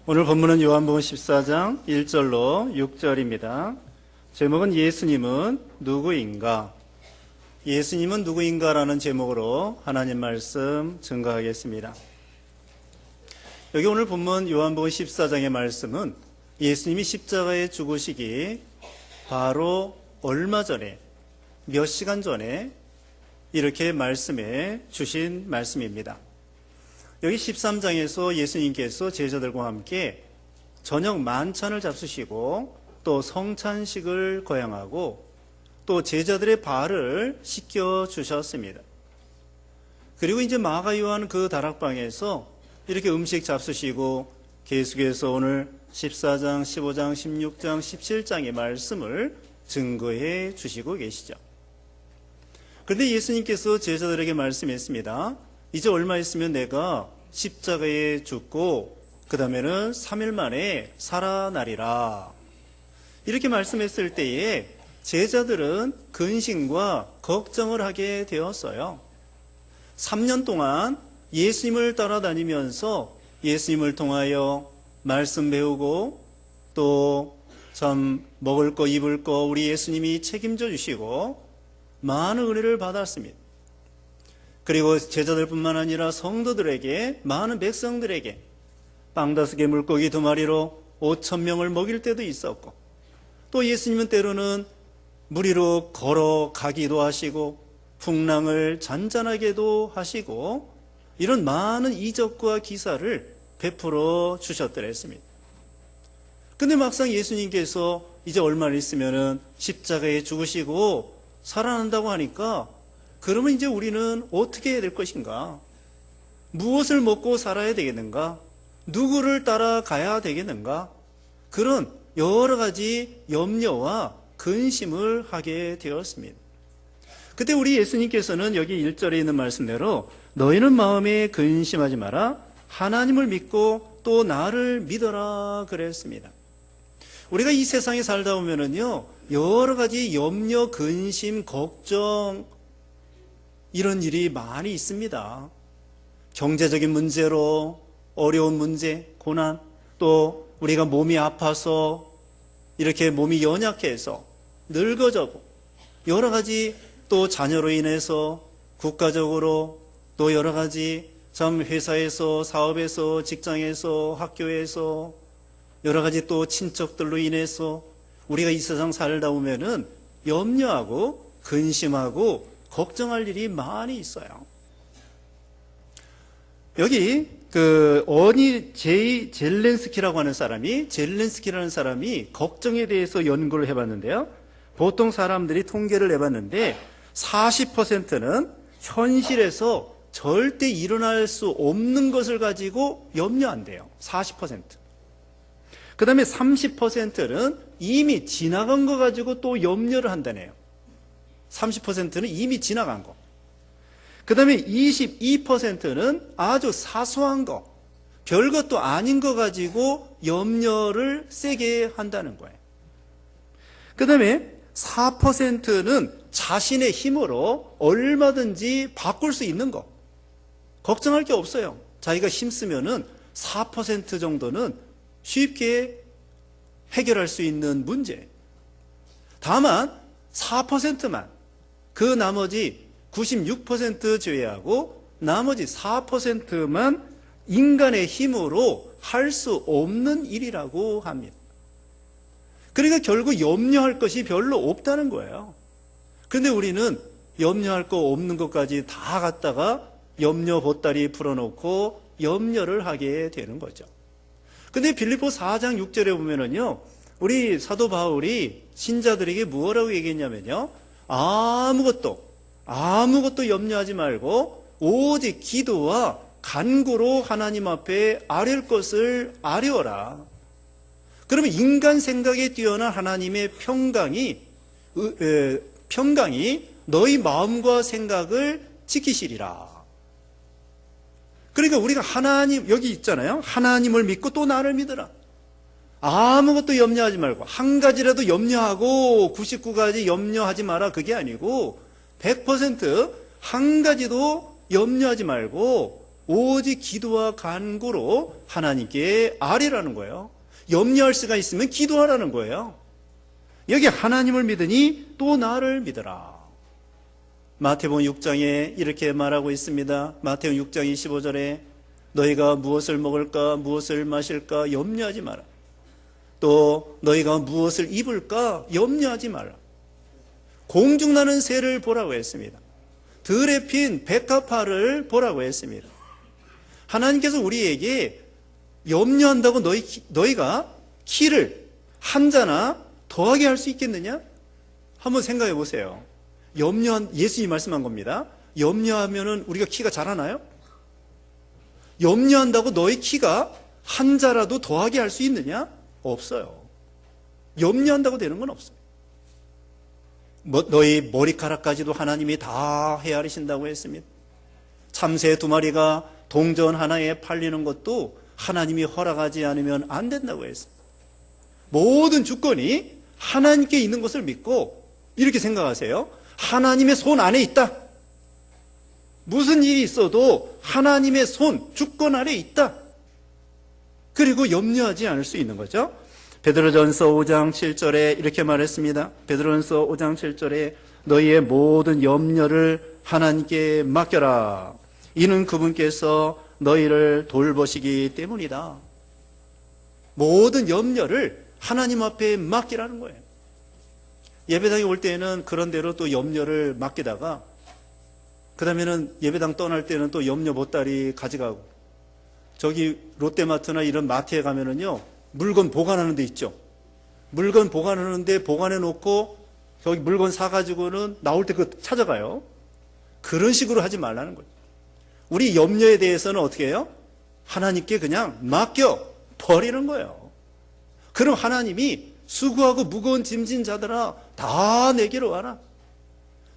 오늘 본문은 요한복음 14장 1절로 6절입니다. 제목은 예수님은 누구인가? 예수님은 누구인가라는 제목으로 하나님 말씀 증거하겠습니다. 여기 오늘 본문 요한복음 14장의 말씀은 예수님이 십자가에 죽으시기 바로 얼마 전에, 몇 시간 전에 이렇게 말씀해 주신 말씀입니다. 여기 13장에서 예수님께서 제자들과 함께 저녁 만찬을 잡수시고 또 성찬식을 거행하고 또 제자들의 발을 씻겨 주셨습니다. 그리고 이제 마가 요한 그 다락방에서 이렇게 음식 잡수시고 계속해서 오늘 14장, 15장, 16장, 17장의 말씀을 증거해 주시고 계시죠. 그런데 예수님께서 제자들에게 말씀했습니다. 이제 얼마 있으면 내가 십자가에 죽고 그 다음에는 3일 만에 살아나리라. 이렇게 말씀했을 때에 제자들은 근심과 걱정을 하게 되었어요. 3년 동안 예수님을 따라다니면서 예수님을 통하여 말씀 배우고 또 참 먹을 거 입을 거 우리 예수님이 책임져 주시고 많은 은혜를 받았습니다. 그리고 제자들뿐만 아니라 성도들에게, 많은 백성들에게 빵 5개 물고기 2마리로 5,000명을 먹일 때도 있었고, 또 예수님은 때로는 물 위로 걸어가기도 하시고 풍랑을 잔잔하게도 하시고 이런 많은 이적과 기사를 베풀어 주셨더랬습니다. 근데 막상 예수님께서 이제 얼마 있으면은 십자가에 죽으시고 살아난다고 하니까 그러면 이제 우리는 어떻게 해야 될 것인가? 무엇을 먹고 살아야 되겠는가? 누구를 따라가야 되겠는가? 그런 여러 가지 염려와 근심을 하게 되었습니다. 그때 우리 예수님께서는 여기 1절에 있는 말씀대로 너희는 마음에 근심하지 마라. 하나님을 믿고 또 나를 믿어라 그랬습니다. 우리가 이 세상에 살다 보면은요, 여러 가지 염려, 근심, 걱정, 이런 일이 많이 있습니다. 경제적인 문제로 어려운 문제, 고난, 또 우리가 몸이 아파서 이렇게 몸이 연약해서 늙어져고 여러 가지 또 자녀로 인해서 국가적으로 또 여러 가지 참 회사에서 사업에서 직장에서 학교에서 여러 가지 또 친척들로 인해서 우리가 이 세상 살다 보면은 염려하고 근심하고 걱정할 일이 많이 있어요. 여기 어니 젤렌스키라고 하는 젤렌스키라는 사람이 걱정에 대해서 연구를 해봤는데요. 보통 사람들이 통계를 내봤는데 40%는 현실에서 절대 일어날 수 없는 것을 가지고 염려한대요. 40%. 그 다음에 30%는 이미 지나간 거 가지고 또 염려를 한다네요. 30%는 이미 지나간 거. 그 다음에 22%는 아주 사소한 거, 별것도 아닌 거 가지고 염려를 세게 한다는 거예요. 그 다음에 4%는 자신의 힘으로 얼마든지 바꿀 수 있는 거. 걱정할 게 없어요. 자기가 힘쓰면은 4% 정도는 쉽게 해결할 수 있는 문제. 다만 4%만, 그 나머지 96% 제외하고 나머지 4%만 인간의 힘으로 할 수 없는 일이라고 합니다. 그러니까 결국 염려할 것이 별로 없다는 거예요. 그런데 우리는 염려할 거 없는 것까지 다 갖다가 염려 보따리 풀어놓고 염려를 하게 되는 거죠. 근데 빌립보 4장 6절에 보면은요, 우리 사도 바울이 신자들에게 뭐라고 얘기했냐면요, 아무것도 염려하지 말고 오직 기도와 간구로 하나님 앞에 아뢰을 것을 아뢰어라. 그러면 인간 생각에 뛰어난 하나님의 평강이 너희 마음과 생각을 지키시리라. 그러니까 우리가 여기 있잖아요. 하나님을 믿고 또 나를 믿어라. 아무것도 염려하지 말고, 한 가지라도 염려하고 99가지 염려하지 마라. 그게 아니고 100% 한 가지도 염려하지 말고 오직 기도와 간구로 하나님께 아뢰라는 거예요. 염려할 수가 있으면 기도하라는 거예요. 여기 하나님을 믿으니 또 나를 믿어라. 마태복음 6장에 이렇게 말하고 있습니다. 마태복음 6장 25절에 너희가 무엇을 먹을까 무엇을 마실까 염려하지 마라. 또 너희가 무엇을 입을까 염려하지 마라. 공중나는 새를 보라고 했습니다. 들에 핀 백합화를 보라고 했습니다. 하나님께서 우리에게 염려한다고 너희가 키를 한 자나 더하게 할 수 있겠느냐? 한번 생각해 보세요. 예수님이 말씀한 겁니다. 염려하면은 우리가 키가 자라나요? 염려한다고 너희 키가 한 자라도 더하게 할 수 있느냐? 없어요. 염려한다고 되는 건 없어요. 너희 머리카락까지도 하나님이 다 헤아리신다고 했습니다. 참새 2마리가 동전 하나에 팔리는 것도 하나님이 허락하지 않으면 안 된다고 했습니다. 모든 주권이 하나님께 있는 것을 믿고 이렇게 생각하세요. 하나님의 손 안에 있다. 무슨 일이 있어도 하나님의 손, 주권 아래 있다. 그리고 염려하지 않을 수 있는 거죠. 베드로전서 5장 7절에 이렇게 말했습니다. 베드로전서 5장 7절에 너희의 모든 염려를 하나님께 맡겨라. 이는 그분께서 너희를 돌보시기 때문이다. 모든 염려를 하나님 앞에 맡기라는 거예요. 예배당에 올 때는 그런 대로 또 염려를 맡기다가 그 다음에는 예배당 떠날 때는 또 염려 보따리 가져가고 저기 롯데마트나 이런 마트에 가면은요 물건 보관하는 데 있죠. 물건 보관하는 데 보관해 놓고 저기 물건 사가지고는 나올 때 그거 찾아가요. 그런 식으로 하지 말라는 거예요. 우리 염려에 대해서는 어떻게 해요? 하나님께 그냥 맡겨 버리는 거예요. 그럼 하나님이 수고하고 무거운 짐진 자들아 다 내게로 와라.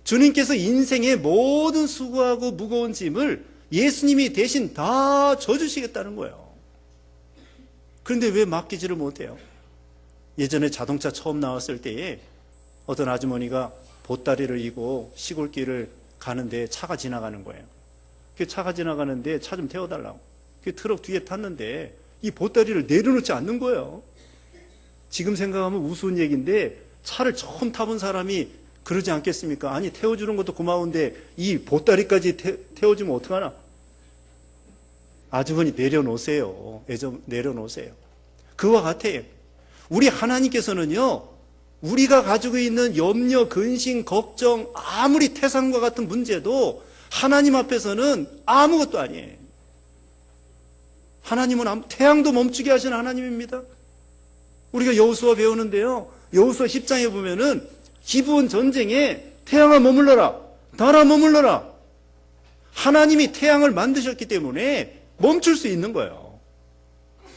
주님께서 인생의 모든 수고하고 무거운 짐을 예수님이 대신 다 져주시겠다는 거예요. 그런데 왜 맡기지를 못해요? 예전에 자동차 처음 나왔을 때에 어떤 아주머니가 보따리를 이고 시골길을 가는데 차가 지나가는 거예요. 그 차가 지나가는데 차 좀 태워달라고. 그 트럭 뒤에 탔는데 이 보따리를 내려놓지 않는 거예요. 지금 생각하면 우스운 얘기인데 차를 처음 타본 사람이 그러지 않겠습니까? 아니 태워주는 것도 고마운데 이 보따리까지 태워주면 어떡하나? 아주머니 내려놓으세요. 좀 내려놓으세요. 그와 같아요. 우리 하나님께서는요 우리가 가지고 있는 염려, 근심, 걱정 아무리 태산과 같은 문제도 하나님 앞에서는 아무것도 아니에요. 하나님은 태양도 멈추게 하신 하나님입니다. 우리가 여호수아 배우는데요 여호수아 10장에 보면은 기브온 전쟁에 태양아 머물러라 달아 머물러라. 하나님이 태양을 만드셨기 때문에 멈출 수 있는 거예요.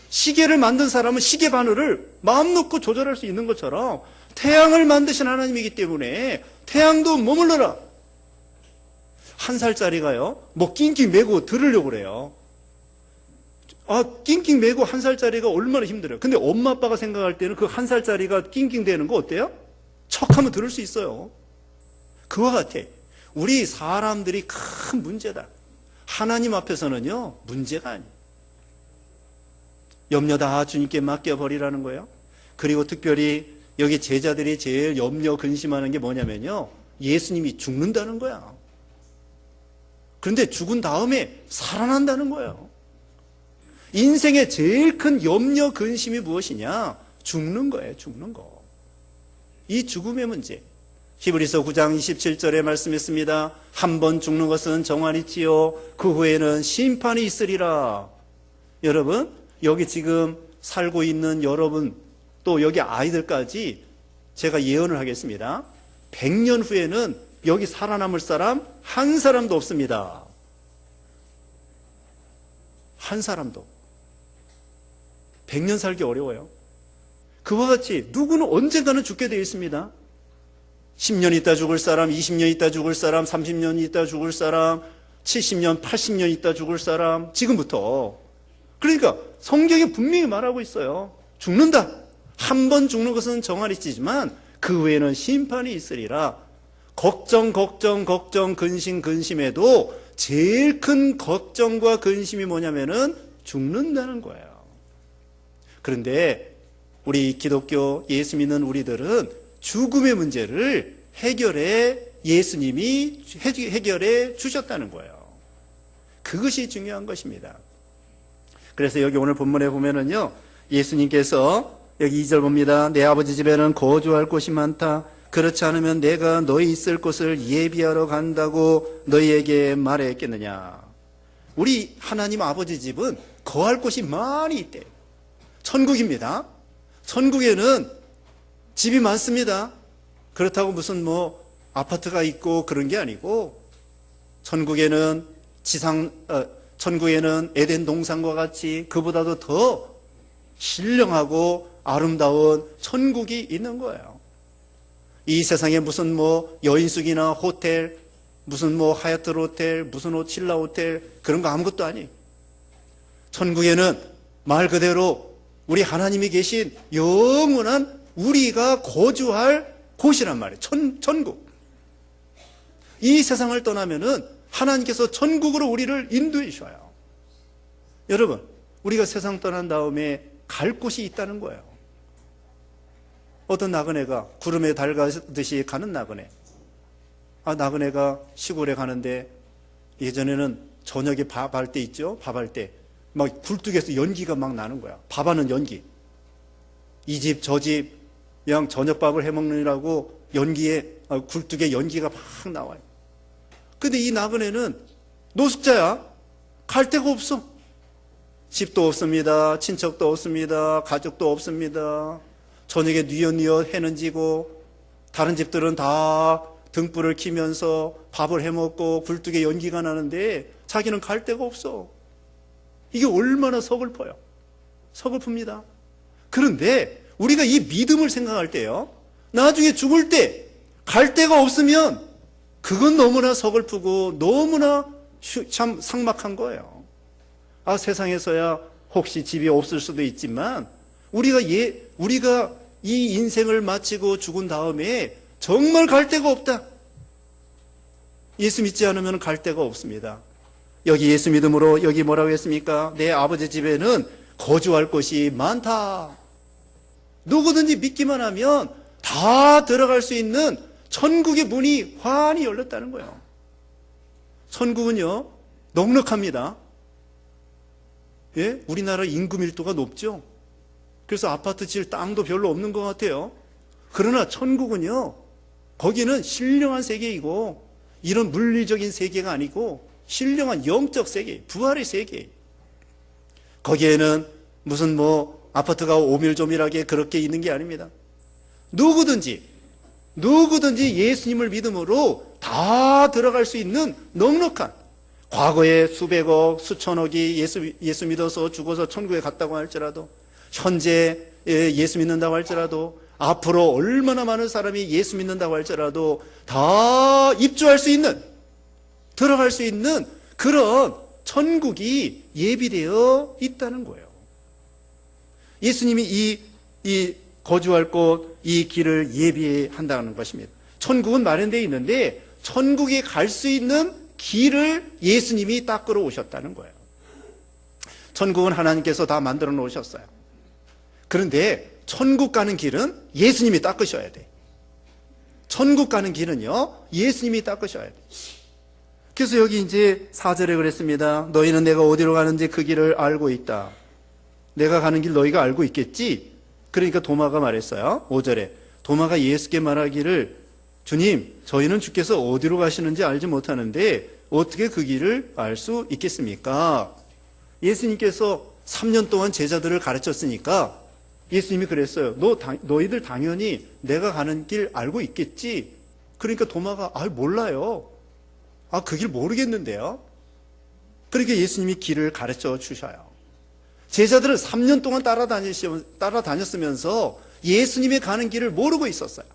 시계를 만든 사람은 시계 바늘을 마음 놓고 조절할 수 있는 것처럼 태양을 만드신 하나님이기 때문에 태양도 머물러라. 1살짜리가요 뭐 낑낑 메고 들으려고 그래요. 낑낑 메고 1살짜리가 얼마나 힘들어요. 근데 엄마 아빠가 생각할 때는 그 1살짜리가 낑낑 대는 거 어때요? 척하면 들을 수 있어요. 그와 같아. 우리 사람들이 큰 문제다. 하나님 앞에서는요 문제가 아니에요. 염려 다 주님께 맡겨버리라는 거예요. 그리고 특별히 여기 제자들이 제일 염려 근심하는 게 뭐냐면요 예수님이 죽는다는 거야. 그런데 죽은 다음에 살아난다는 거예요. 인생의 제일 큰 염려 근심이 무엇이냐? 죽는 거예요. 죽는 거. 이 죽음의 문제. 히브리서 9장 27절에 말씀했습니다. 한 번 죽는 것은 정한이지요 그 후에는 심판이 있으리라. 여러분 여기 지금 살고 있는 여러분 또 여기 아이들까지 제가 예언을 하겠습니다. 100년 후에는 여기 살아남을 사람 한 사람도 없습니다. 한 사람도. 100년 살기 어려워요. 그와 같이 누구는 언젠가는 죽게 되어 있습니다. 10년 있다 죽을 사람, 20년 있다 죽을 사람, 30년 있다 죽을 사람, 70년, 80년 있다 죽을 사람, 지금부터. 그러니까 성경이 분명히 말하고 있어요. 죽는다. 한 번 죽는 것은 정한이지만 그 후에는 심판이 있으리라. 걱정, 근심해도 제일 큰 걱정과 근심이 뭐냐면은 죽는다는 거예요. 그런데 우리 기독교 예수 믿는 우리들은 죽음의 문제를 예수님이 해결해 주셨다는 거예요. 그것이 중요한 것입니다. 그래서 여기 오늘 본문에 보면은요, 예수님께서 여기 2절 봅니다. 내 아버지 집에는 거주할 곳이 많다. 그렇지 않으면 내가 너희 있을 곳을 예비하러 간다고 너희에게 말했겠느냐. 우리 하나님 아버지 집은 거할 곳이 많이 있대요. 천국입니다. 천국에는 집이 많습니다. 그렇다고 무슨 아파트가 있고 그런 게 아니고, 천국에는 천국에는 에덴 동산과 같이 그보다도 더 신령하고 아름다운 천국이 있는 거예요. 이 세상에 무슨 여인숙이나 호텔, 무슨 하얏트 호텔, 무슨 칠라 호텔, 그런 거 아무것도 아니에요. 천국에는 말 그대로 우리 하나님이 계신 영원한 우리가 거주할 곳이란 말이에요. 천국. 이 세상을 떠나면은 하나님께서 천국으로 우리를 인도해 주셔요. 여러분, 우리가 세상 떠난 다음에 갈 곳이 있다는 거예요. 어떤 나그네가 구름에 달가듯이 가는 나그네. 나그네가 시골에 가는데, 예전에는 저녁에 밥할 때 있죠? 밥할 때 막 굴뚝에서 연기가 막 나는 거야. 밥하는 연기. 이 집 저 집 그냥 저녁밥을 해먹느라고 굴뚝에 연기가 막 나와요. 근데 이 나그네는 노숙자야. 갈 데가 없어. 집도 없습니다. 친척도 없습니다. 가족도 없습니다. 저녁에 뉘엿뉘엿 해는 지고, 다른 집들은 다 등불을 켜면서 밥을 해먹고 굴뚝에 연기가 나는데 자기는 갈 데가 없어. 이게 얼마나 서글퍼요. 서글픕니다. 그런데 우리가 이 믿음을 생각할 때요, 나중에 죽을 때 갈 데가 없으면 그건 너무나 서글프고 너무나 참 삭막한 거예요. 세상에서야 혹시 집이 없을 수도 있지만 우리가 이 인생을 마치고 죽은 다음에 정말 갈 데가 없다. 예수 믿지 않으면 갈 데가 없습니다. 여기 예수 믿음으로 여기 뭐라고 했습니까? 내 아버지 집에는 거주할 곳이 많다. 누구든지 믿기만 하면 다 들어갈 수 있는 천국의 문이 환히 열렸다는 거예요. 천국은요, 넉넉합니다. 예? 우리나라 인구 밀도가 높죠. 그래서 아파트 질 땅도 별로 없는 것 같아요. 그러나 천국은요, 거기는 신령한 세계이고 이런 물리적인 세계가 아니고 신령한 영적 세계, 부활의 세계. 거기에는 무슨 아파트가 오밀조밀하게 그렇게 있는 게 아닙니다. 누구든지 예수님을 믿음으로 다 들어갈 수 있는 넉넉한, 과거에 수백억, 수천억이 예수 믿어서 죽어서 천국에 갔다고 할지라도, 현재 예수 믿는다고 할지라도, 앞으로 얼마나 많은 사람이 예수 믿는다고 할지라도 다 입주할 수 있는, 들어갈 수 있는 그런 천국이 예비되어 있다는 거예요. 예수님이 이 거주할 곳, 이 길을 예비한다는 것입니다. 천국은 마련되어 있는데 천국에 갈 수 있는 길을 예수님이 닦으러 오셨다는 거예요. 천국은 하나님께서 다 만들어 놓으셨어요. 그런데 천국 가는 길은 예수님이 닦으셔야 돼. 천국 가는 길은요, 예수님이 닦으셔야 돼. 그래서 여기 이제 4절에 그랬습니다. 너희는 내가 어디로 가는지 그 길을 알고 있다. 내가 가는 길 너희가 알고 있겠지? 그러니까 도마가 말했어요. 5절에 도마가 예수께 말하기를, 주님, 저희는 주께서 어디로 가시는지 알지 못하는데 어떻게 그 길을 알 수 있겠습니까? 예수님께서 3년 동안 제자들을 가르쳤으니까 예수님이 그랬어요. 너희들 당연히 내가 가는 길 알고 있겠지? 그러니까 도마가 몰라요. 그 길 모르겠는데요. 그러니까 예수님이 길을 가르쳐 주셔요. 제자들은 3년 동안 따라다녔으면서 예수님이 가는 길을 모르고 있었어요.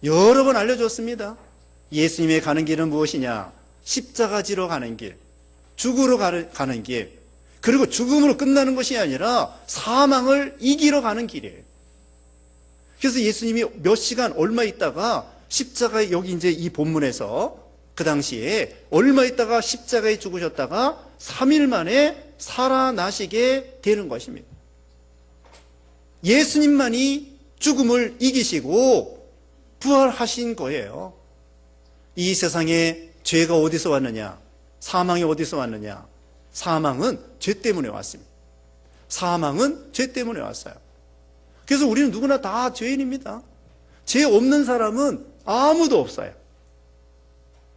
여러 번 알려줬습니다. 예수님의 가는 길은 무엇이냐? 십자가 지러 가는 길, 죽으러 가는 길, 그리고 죽음으로 끝나는 것이 아니라 사망을 이기러 가는 길이에요. 그래서 예수님이 몇 시간 얼마 있다가 십자가에, 여기 이제 이 본문에서 그 당시에 얼마 있다가 십자가에 죽으셨다가 3일 만에 살아나시게 되는 것입니다. 예수님만이 죽음을 이기시고 부활하신 거예요. 이 세상에 죄가 어디서 왔느냐? 사망이 어디서 왔느냐? 사망은 죄 때문에 왔습니다. 사망은 죄 때문에 왔어요. 그래서 우리는 누구나 다 죄인입니다. 죄 없는 사람은 아무도 없어요.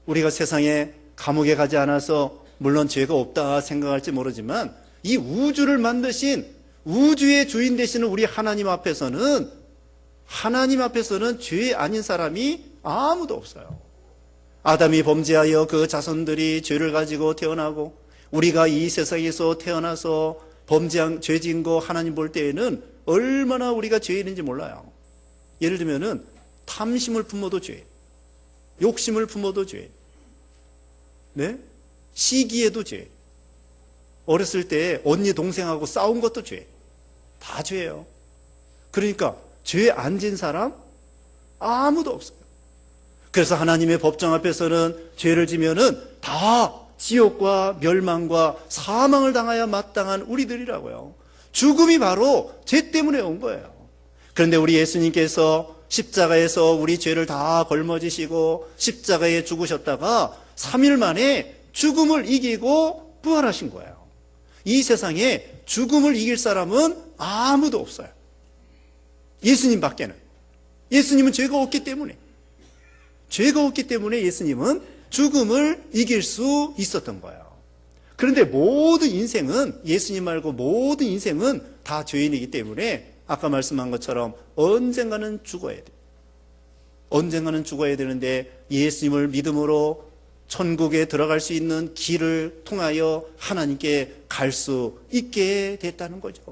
우리가 세상에 감옥에 가지 않아서 물론 죄가 없다 생각할지 모르지만 이 우주를 만드신 우주의 주인 되시는 우리 하나님 앞에서는 죄 아닌 사람이 아무도 없어요. 아담이 범죄하여 그 자손들이 죄를 가지고 태어나고 우리가 이 세상에서 태어나서 범죄한 죄 지은 거 하나님 볼 때에는 얼마나 우리가 죄인인지 몰라요. 예를 들면은 탐심을 품어도 죄, 욕심을 품어도 죄, 네? 시기에도 죄, 어렸을 때 언니 동생하고 싸운 것도 죄, 다 죄예요. 그러니까 죄 안 진 사람 아무도 없어요. 그래서 하나님의 법정 앞에서는 죄를 지면은 다 지옥과 멸망과 사망을 당하여 마땅한 우리들이라고요. 죽음이 바로 죄 때문에 온 거예요. 그런데 우리 예수님께서 십자가에서 우리 죄를 다 걸머지시고 십자가에 죽으셨다가 3일 만에 죽음을 이기고 부활하신 거예요. 이 세상에 죽음을 이길 사람은 아무도 없어요. 예수님밖에는. 예수님은 죄가 없기 때문에 예수님은 죽음을 이길 수 있었던 거예요. 그런데 모든 인생은, 예수님 말고 모든 인생은 다 죄인이기 때문에 아까 말씀한 것처럼 언젠가는 죽어야 돼요. 언젠가는 죽어야 되는데 예수님을 믿음으로 천국에 들어갈 수 있는 길을 통하여 하나님께 갈 수 있게 됐다는 거죠.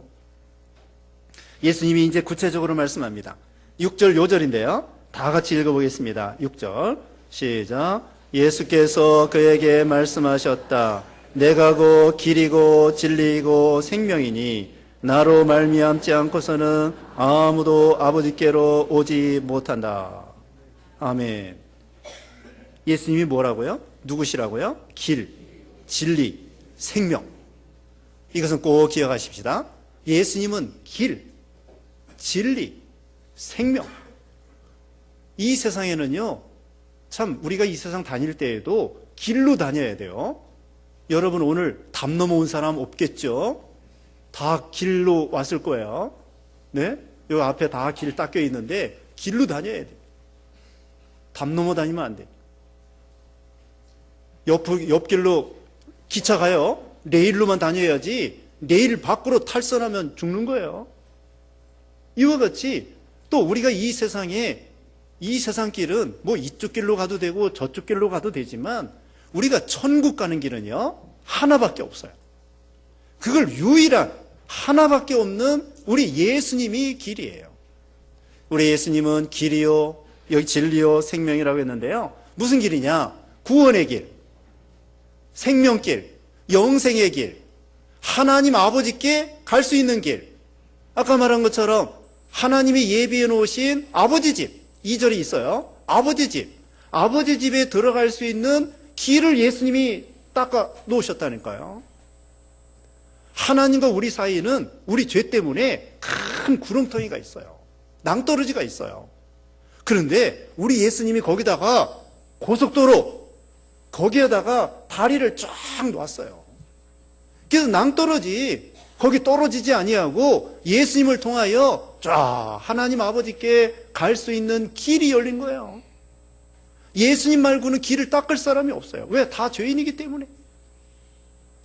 예수님이 이제 구체적으로 말씀합니다. 6절 요절인데요. 다 같이 읽어보겠습니다. 6절 시작. 예수께서 그에게 말씀하셨다. 내가 곧 길이고 진리이고 생명이니 나로 말미암지 않고서는 아무도 아버지께로 오지 못한다. 아멘. 예수님이 뭐라고요? 누구시라고요? 길, 진리, 생명. 이것은 꼭 기억하십시다. 예수님은 길, 진리, 생명. 이 세상에는요, 참 우리가 이 세상 다닐 때에도 길로 다녀야 돼요. 여러분 오늘 담 넘어온 사람 없겠죠? 다 길로 왔을 거예요. 네? 여기 앞에 다 길 닦여 있는데 길로 다녀야 돼. 담 넘어 다니면 안 돼. 옆길로 기차 가요. 레일로만 다녀야지 레일 밖으로 탈선하면 죽는 거예요. 이와 같이 또 우리가 이 세상에 이 세상 길은 뭐 이쪽 길로 가도 되고 저쪽 길로 가도 되지만 우리가 천국 가는 길은요 하나밖에 없어요. 그걸 유일한 하나밖에 없는 우리 예수님이 길이에요. 우리 예수님은 길이요, 여기 진리요, 생명이라고 했는데요. 무슨 길이냐? 구원의 길, 생명길, 영생의 길, 하나님 아버지께 갈 수 있는 길. 아까 말한 것처럼 하나님이 예비해 놓으신 아버지 집, 2절이 있어요. 아버지 집, 아버지 집에 들어갈 수 있는 길을 예수님이 닦아 놓으셨다니까요. 하나님과 우리 사이에는 우리 죄 때문에 큰 구렁텅이가 있어요. 낭떠러지가 있어요. 그런데 우리 예수님이 거기다가 고속도로 거기에다가 다리를 쫙 놨어요. 그래서 낭떠러지 거기 떨어지지 아니하고 예수님을 통하여 쫙 하나님 아버지께 갈 수 있는 길이 열린 거예요. 예수님 말고는 길을 닦을 사람이 없어요. 왜? 다 죄인이기 때문에.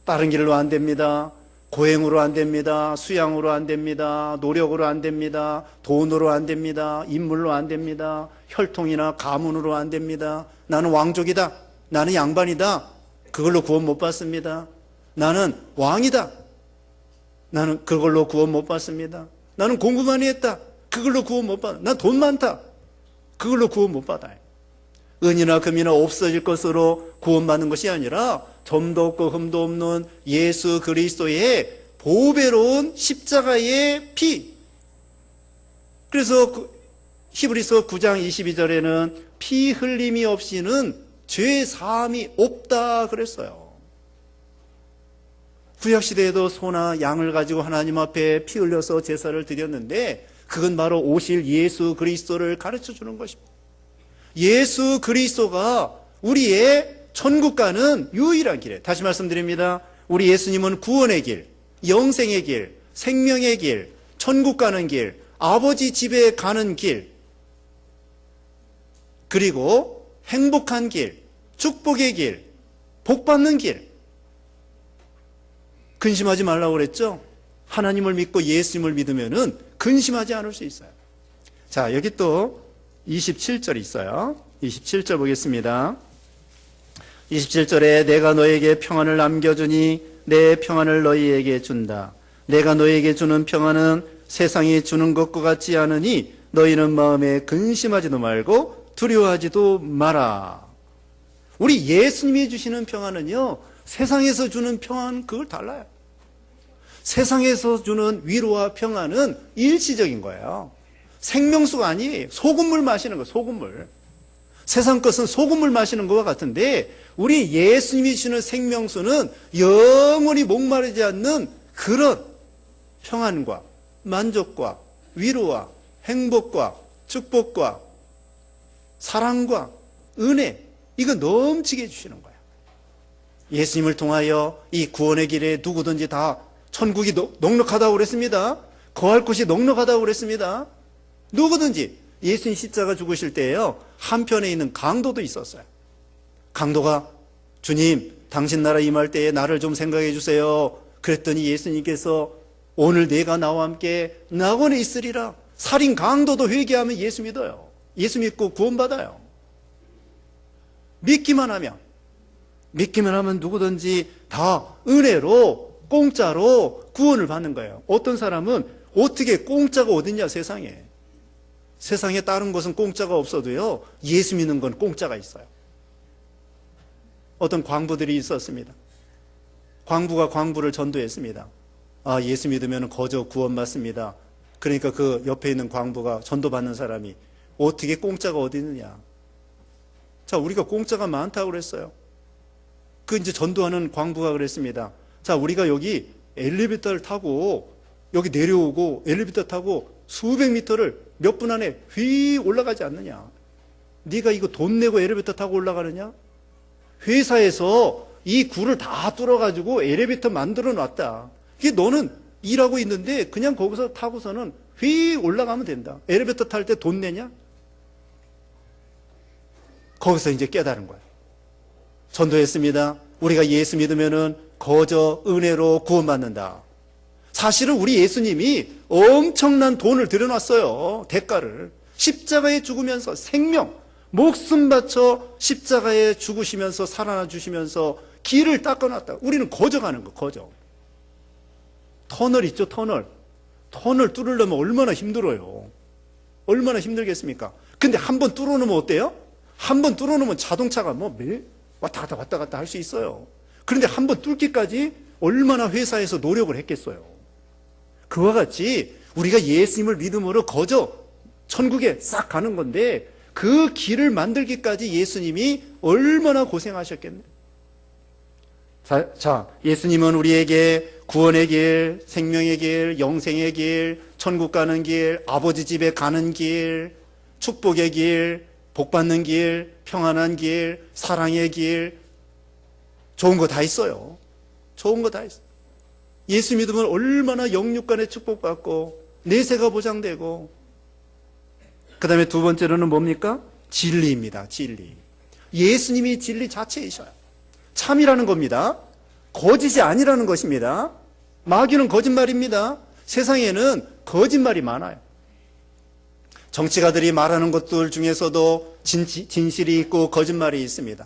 다른 길로 안 됩니다. 고행으로 안 됩니다. 수양으로 안 됩니다. 노력으로 안 됩니다. 돈으로 안 됩니다. 인물로 안 됩니다. 혈통이나 가문으로 안 됩니다. 나는 왕족이다. 나는 양반이다. 그걸로 구원 못 받습니다. 나는 왕이다. 나는 그걸로 구원 못 받습니다. 나는 공부 많이 했다. 그걸로 구원 못 받아. 난 돈 많다. 그걸로 구원 못 받아요. 은이나 금이나 없어질 것으로 구원받는 것이 아니라 점도 없고 흠도 없는 예수 그리스도의 보배로운 십자가의 피. 그래서 히브리서 9장 22절에는 피 흘림이 없이는 죄 사함이 없다 그랬어요. 구약시대에도 소나 양을 가지고 하나님 앞에 피 흘려서 제사를 드렸는데 그건 바로 오실 예수 그리스도를 가르쳐 주는 것입니다. 예수 그리스도가 우리의 천국 가는 유일한 길이에요. 다시 말씀드립니다. 우리 예수님은 구원의 길, 영생의 길, 생명의 길, 천국 가는 길, 아버지 집에 가는 길, 그리고 행복한 길, 축복의 길, 복 받는 길. 근심하지 말라고 그랬죠? 하나님을 믿고 예수님을 믿으면은 근심하지 않을 수 있어요. 자, 여기 또 27절 있어요. 27절 보겠습니다. 27절에 내가 너에게 평안을 남겨주니 내 평안을 너희에게 준다. 내가 너에게 주는 평안은 세상이 주는 것과 같지 않으니 너희는 마음에 근심하지도 말고 두려워하지도 마라. 우리 예수님이 주시는 평안은요, 세상에서 주는 평안 그걸 달라요. 세상에서 주는 위로와 평안은 일시적인 거예요. 생명수가 아니에요. 소금물 마시는 거예요. 소금물. 세상 것은 소금물 마시는 것과 같은데 우리 예수님이 주시는 생명수는 영원히 목마르지 않는 그런 평안과 만족과 위로와 행복과 축복과 사랑과 은혜, 이거 넘치게 해주시는 거예요. 예수님을 통하여 이 구원의 길에 누구든지 다 천국이 넉넉하다고 그랬습니다. 거할 곳이 넉넉하다고 그랬습니다. 누구든지 예수님 십자가 죽으실 때에요, 한편에 있는 강도도 있었어요. 강도가 주님, 당신 나라 임할 때에 나를 좀 생각해 주세요. 그랬더니 예수님께서 오늘 내가 나와 함께 낙원에 있으리라. 살인 강도도 회개하면 예수 믿어요. 예수 믿고 구원받아요. 믿기만 하면 누구든지 다 은혜로 공짜로 구원을 받는 거예요. 어떤 사람은 어떻게 공짜가 어딨냐, 세상에. 세상에 다른 것은 공짜가 없어도요, 예수 믿는 건 공짜가 있어요. 어떤 광부들이 있었습니다. 광부가 광부를 전도했습니다. 아, 예수 믿으면 거저 구원받습니다. 그러니까 그 옆에 있는 광부가, 전도받는 사람이 어떻게 공짜가 어디 있느냐. 자, 우리가 공짜가 많다고 그랬어요. 그 이제 전도하는 광부가 그랬습니다. 자, 우리가 여기 엘리베이터를 타고 여기 내려오고 엘리베이터 타고 수백 미터를 몇 분 안에 휘 올라가지 않느냐. 네가 이거 돈 내고 엘리베이터 타고 올라가느냐? 회사에서 이 굴을 다 뚫어가지고 엘리베이터 만들어 놨다. 이게 너는 일하고 있는데 그냥 거기서 타고서는 휘 올라가면 된다. 엘리베이터 탈 때 돈 내냐? 거기서 이제 깨달은 거예요. 전도했습니다. 우리가 예수 믿으면은 거저 은혜로 구원받는다. 사실은 우리 예수님이 엄청난 돈을 들여놨어요. 대가를. 십자가에 죽으면서 생명, 목숨 바쳐 십자가에 죽으시면서 살아나 주시면서 길을 닦아놨다. 우리는 거저 가는 거, 거저. 터널 있죠, 터널. 터널 뚫으려면 얼마나 힘들어요. 얼마나 힘들겠습니까? 근데 한번 뚫어놓으면 어때요? 한번 뚫어놓으면 자동차가 매일 왔다 갔다 할 수 있어요. 그런데 한번 뚫기까지 얼마나 회사에서 노력을 했겠어요. 그와 같이 우리가 예수님을 믿음으로 거저 천국에 싹 가는 건데 그 길을 만들기까지 예수님이 얼마나 고생하셨겠네요. 자, 예수님은 우리에게 구원의 길, 생명의 길, 영생의 길, 천국 가는 길, 아버지 집에 가는 길, 축복의 길, 복 받는 길, 평안한 길, 사랑의 길, 좋은 거 다 있어요. 좋은 거 다 있어요. 예수 믿으면 얼마나 영육간의 축복받고 내세가 보장되고, 그 다음에 두 번째로는 뭡니까? 진리입니다. 진리. 예수님이 진리 자체이셔요. 참이라는 겁니다. 거짓이 아니라는 것입니다. 마귀는 거짓말입니다. 세상에는 거짓말이 많아요. 정치가들이 말하는 것들 중에서도 진실이 있고 거짓말이 있습니다.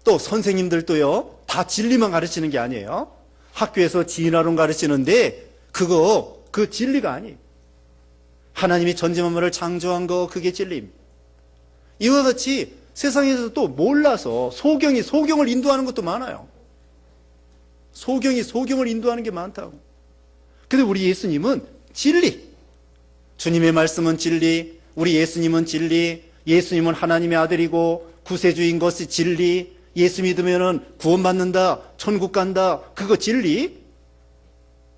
또 선생님들도요, 다 진리만 가르치는 게 아니에요. 학교에서 진화론 가르치는데 그 진리가 아니에요. 하나님이 전지만물을 창조한 거, 그게 진리입니다. 이와 같이 세상에서 또 몰라서 소경이 소경을 인도하는 것도 많아요. 소경이 소경을 인도하는 게 많다고. 근데 우리 예수님은 진리. 주님의 말씀은 진리, 우리 예수님은 진리, 예수님은 하나님의 아들이고 구세주인 것이 진리, 예수 믿으면 구원받는다, 천국 간다, 그거 진리?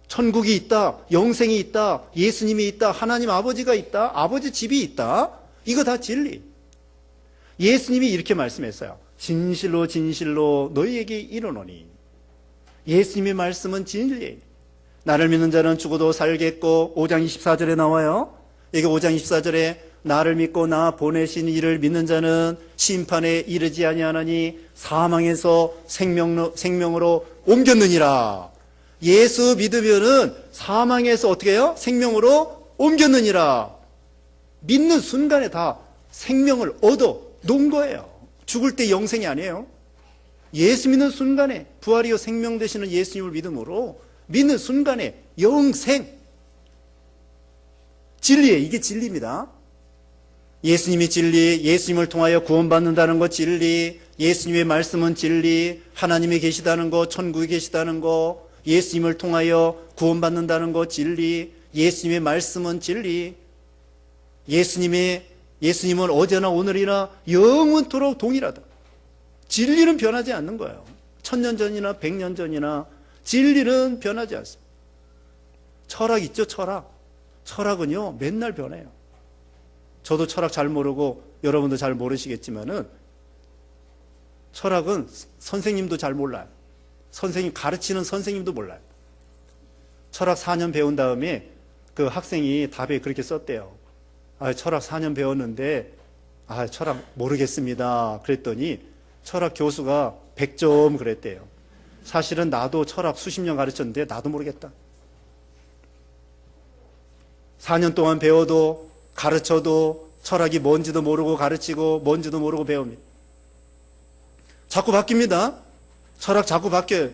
천국이 있다, 영생이 있다, 예수님이 있다, 하나님 아버지가 있다, 아버지 집이 있다, 이거 다 진리. 예수님이 이렇게 말씀했어요. 진실로 진실로 너희에게 이르노니. 예수님의 말씀은 진리예요. 나를 믿는 자는 죽어도 살겠고, 5장 24절에 나와요. 여기 5장 24절에 나를 믿고 나 보내신 이를 믿는 자는 심판에 이르지 아니하나니 사망에서 생명으로 옮겼느니라. 예수 믿으면은 사망에서 어떻게 해요? 생명으로 옮겼느니라. 믿는 순간에 다 생명을 얻어 놓은 거예요. 죽을 때 영생이 아니에요. 예수 믿는 순간에 부활이요 생명 되시는 예수님을 믿음으로 믿는 순간에 영생. 진리예요. 이게 진리입니다. 예수님이 진리, 예수님을 통하여 구원받는다는 것 진리, 예수님의 말씀은 진리, 하나님이 계시다는 것, 천국에 계시다는 것, 예수님을 통하여 구원받는다는 것 진리, 예수님의 말씀은 진리. 예수님은 어제나 오늘이나 영원토록 동일하다. 진리는 변하지 않는 거예요. 1000년 전이나 100년 전이나 진리는 변하지 않습니다. 철학 있죠, 철학. 철학은요, 맨날 변해요. 저도 철학 잘 모르고 여러분도 잘 모르시겠지만은 철학은 선생님도 잘 몰라요. 가르치는 선생님도 몰라요. 철학 4년 배운 다음에 그 학생이 답에 그렇게 썼대요. 철학 4년 배웠는데 철학 모르겠습니다. 그랬더니 철학 교수가 100점 그랬대요. 사실은 나도 철학 수십 년 가르쳤는데 나도 모르겠다. 4년 동안 배워도 가르쳐도 철학이 뭔지도 모르고 가르치고 뭔지도 모르고 배웁니다. 자꾸 바뀝니다. 철학 자꾸 바뀌어요.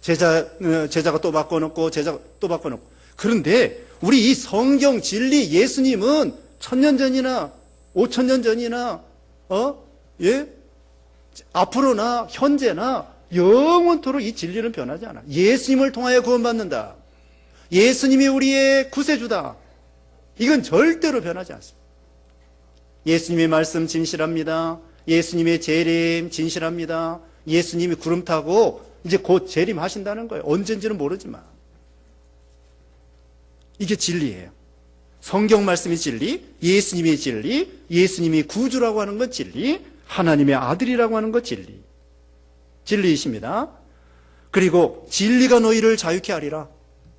제자가 또 바꿔놓고 제자가 또 바꿔놓고. 그런데 우리 이 성경 진리 예수님은 1000년 전이나 5000년 전이나 앞으로나 현재나 영원토록 이 진리는 변하지 않아. 예수님을 통하여 구원받는다. 예수님이 우리의 구세주다. 이건 절대로 변하지 않습니다. 예수님의 말씀 진실합니다. 예수님의 재림 진실합니다. 예수님이 구름 타고 이제 곧 재림하신다는 거예요. 언젠지는 모르지만. 이게 진리예요. 성경 말씀이 진리, 예수님이 진리, 예수님이 구주라고 하는 건 진리, 하나님의 아들이라고 하는 건 진리. 진리이십니다. 그리고 진리가 너희를 자유케 하리라.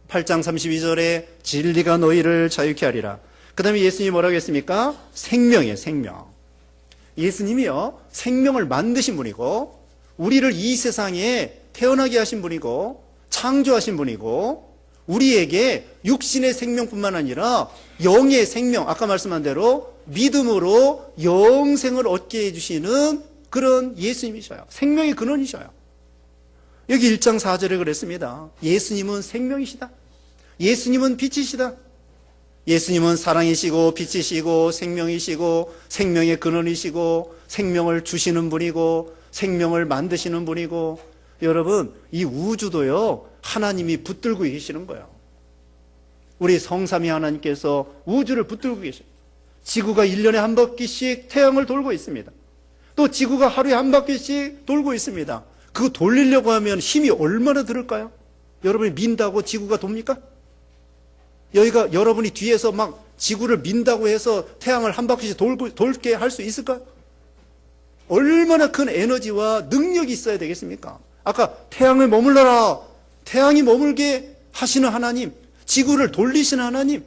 8장 32절에 진리가 너희를 자유케 하리라. 그 다음에 예수님이 뭐라고 했습니까? 생명이에요, 생명. 예수님이요, 생명을 만드신 분이고, 우리를 이 세상에 태어나게 하신 분이고, 창조하신 분이고, 우리에게 육신의 생명뿐만 아니라 영의 생명, 아까 말씀한 대로 믿음으로 영생을 얻게 해주시는 그런 예수님이셔요. 생명의 근원이셔요. 여기 1장 4절에 그랬습니다. 예수님은 생명이시다. 예수님은 빛이시다. 예수님은 사랑이시고 빛이시고 생명이시고 생명의 근원이시고 생명을 주시는 분이고 생명을 만드시는 분이고, 여러분 이 우주도요 하나님이 붙들고 계시는 거예요. 우리 성삼위 하나님께서 우주를 붙들고 계십니다. 지구가 1년에 한 바퀴씩 태양을 돌고 있습니다. 또 지구가 하루에 한 바퀴씩 돌고 있습니다. 그거 돌리려고 하면 힘이 얼마나 들을까요? 여러분이 민다고 지구가 돕니까? 여기가 여러분이 뒤에서 막 지구를 민다고 해서 태양을 한 바퀴씩 돌게 할 수 있을까요? 얼마나 큰 에너지와 능력이 있어야 되겠습니까? 아까 태양을 머물러라, 태양이 머물게 하시는 하나님, 지구를 돌리시는 하나님,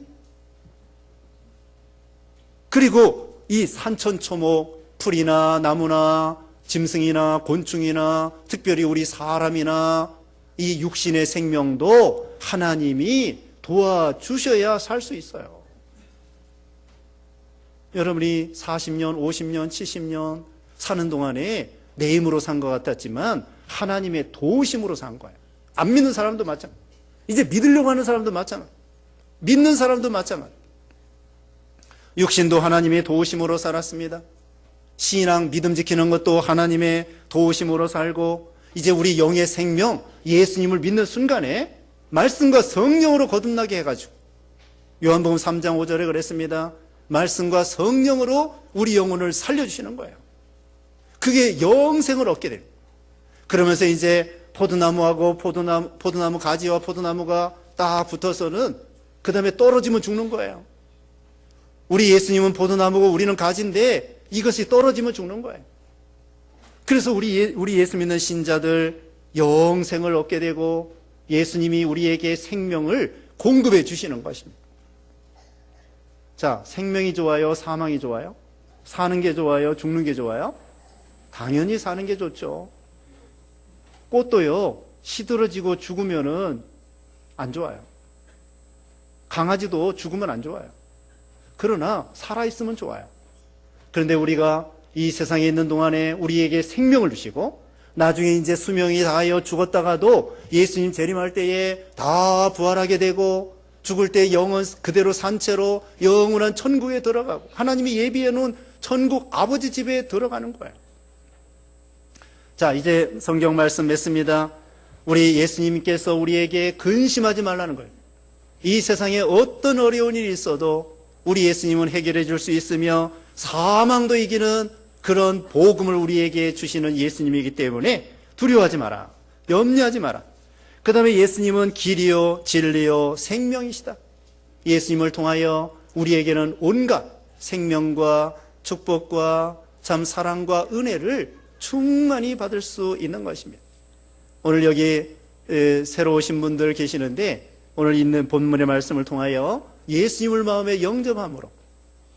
그리고 이 산천초목, 풀이나 나무나 짐승이나 곤충이나 특별히 우리 사람이나 이 육신의 생명도 하나님이 도와주셔야 살 수 있어요. 여러분이 40년, 50년, 70년 사는 동안에 내 힘으로 산 것 같았지만 하나님의 도우심으로 산 거예요. 안 믿는 사람도 마찬가지. 이제 믿으려고 하는 사람도 마찬가지. 믿는 사람도 마찬가지. 육신도 하나님의 도우심으로 살았습니다. 신앙, 믿음 지키는 것도 하나님의 도우심으로 살고, 이제 우리 영의 생명, 예수님을 믿는 순간에 말씀과 성령으로 거듭나게 해가지고, 요한복음 3장 5절에 그랬습니다. 말씀과 성령으로 우리 영혼을 살려주시는 거예요. 그게 영생을 얻게 됩니다. 그러면서 이제 포도나무하고 포도나무 가지와 포도나무가 딱 붙어서는 그 다음에 떨어지면 죽는 거예요. 우리 예수님은 포도나무고 우리는 가지인데 이것이 떨어지면 죽는 거예요. 그래서 우리 예수 믿는 신자들 영생을 얻게 되고 예수님이 우리에게 생명을 공급해 주시는 것입니다. 자, 생명이 좋아요? 사망이 좋아요? 사는 게 좋아요? 죽는 게 좋아요? 당연히 사는 게 좋죠. 꽃도요, 시들어지고 죽으면은 안 좋아요. 강아지도 죽으면 안 좋아요. 그러나 살아있으면 좋아요. 그런데 우리가 이 세상에 있는 동안에 우리에게 생명을 주시고 나중에 이제 수명이 다하여 죽었다가도 예수님 재림할 때에 다 부활하게 되고 죽을 때 영은 그대로 산 채로 영원한 천국에 들어가고 하나님이 예비해 놓은 천국 아버지 집에 들어가는 거예요. 자, 이제 성경 말씀 맺습니다. 우리 예수님께서 우리에게 근심하지 말라는 거예요. 이 세상에 어떤 어려운 일이 있어도 우리 예수님은 해결해 줄 수 있으며 사망도 이기는 그런 복음을 우리에게 주시는 예수님이기 때문에 두려워하지 마라. 염려하지 마라. 그 다음에 예수님은 길이요 진리요 생명이시다. 예수님을 통하여 우리에게는 온갖 생명과 축복과 참 사랑과 은혜를 충만히 받을 수 있는 것입니다. 오늘 여기 새로 오신 분들 계시는데 오늘 있는 본문의 말씀을 통하여 예수님을 마음에 영접함으로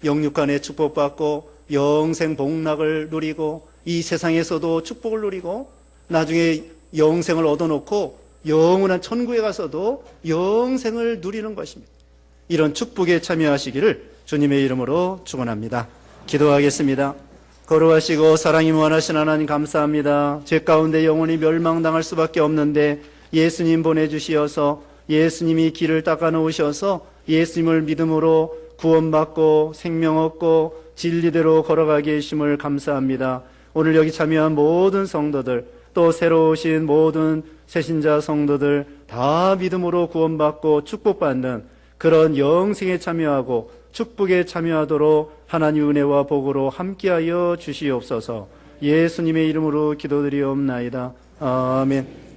영육간의 축복받고 영생 복락을 누리고 이 세상에서도 축복을 누리고 나중에 영생을 얻어놓고 영원한 천국에 가서도 영생을 누리는 것입니다. 이런 축복에 참여하시기를 주님의 이름으로 축원합니다. 기도하겠습니다. 거룩하시고 사랑이 무한하신 하나님 감사합니다. 죄 가운데 영원히 멸망당할 수밖에 없는데 예수님 보내주시어서 예수님이 길을 닦아 놓으셔서 예수님을 믿음으로 구원받고 생명 얻고 진리대로 걸어가게 해주심을 감사합니다. 오늘 여기 참여한 모든 성도들 또 새로 오신 모든 새신자 성도들 다 믿음으로 구원받고 축복받는 그런 영생에 참여하고 축복에 참여하도록 하나님 은혜와 복으로 함께하여 주시옵소서. 예수님의 이름으로 기도드리옵나이다. 아멘.